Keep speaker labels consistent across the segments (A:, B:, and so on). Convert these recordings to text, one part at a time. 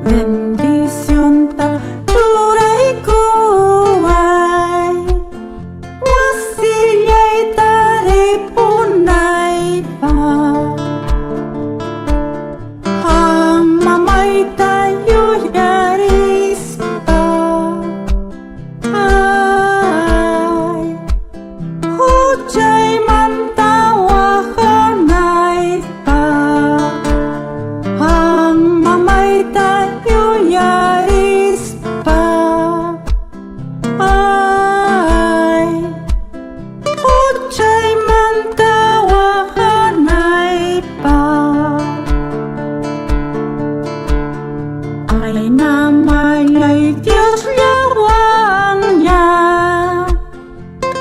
A: bendición curaiku wasiyai dari punai pa hamamai tayu yaris pa ai hujai mantawa hanai pa hamamai tayu yaris pa ai hujai mantawa hanai pa ay namai Dios lawangnya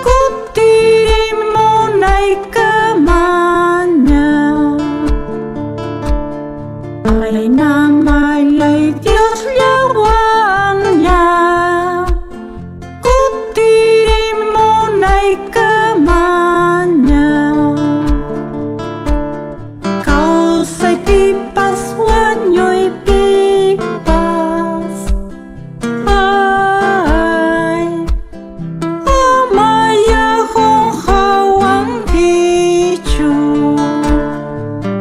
A: ku dirimu naik kemana ay namai Dios lawangnya ku dirimu naik kemana kau say pipas wanyoy pipas ay amaya kong hawang kichu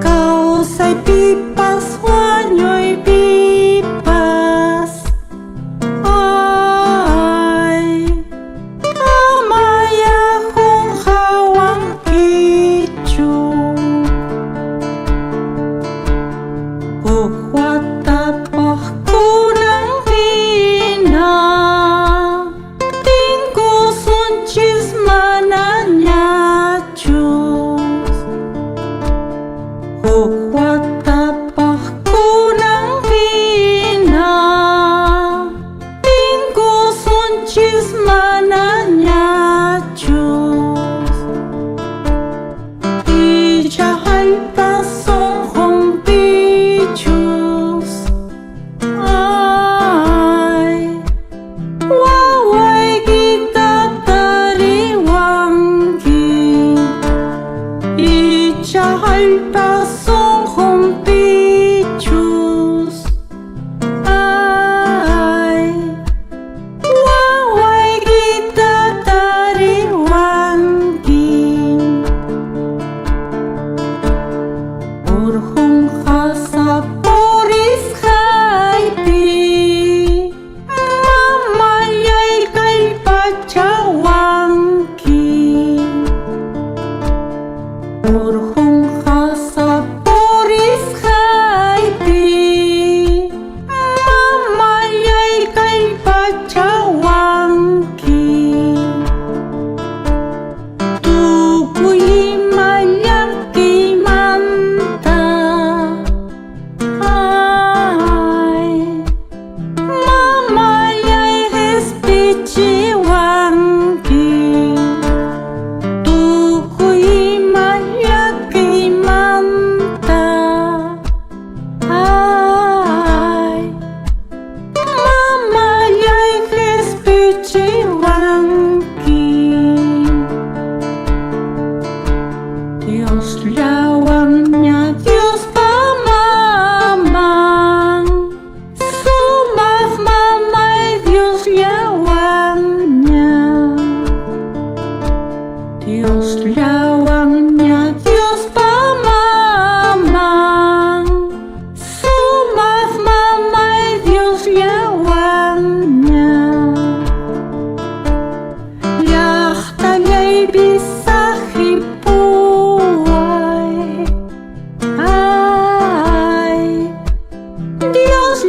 A: kau say pipas wanyoy pipas ay amaya kong hawang kichu Kuwatapah ko ng hina Tingko son chismanan niya Diyos Kuwatapah ko ng hina Tingko son chismanan niya Diyos Ijahay pasong kong Diyos ay waway kita tariwanggi ijahay pasong kong Diyos ay waway kita tariwanggi urhong kasap mamayay kay pachawangki urhong kasapuris kaipi mamayay kay pachawangki tukuy mayaki manta ay mamayay hespiciwangki tukuy mayaki manta ay mamayay hespiciwangki Dios lawangnya Dios pamamang sumah mamay Dios lawangnya Dios lawangnya Dios pamamang sumah mamay Dios lawangnya Yahtagay bisa hipuay ay Dios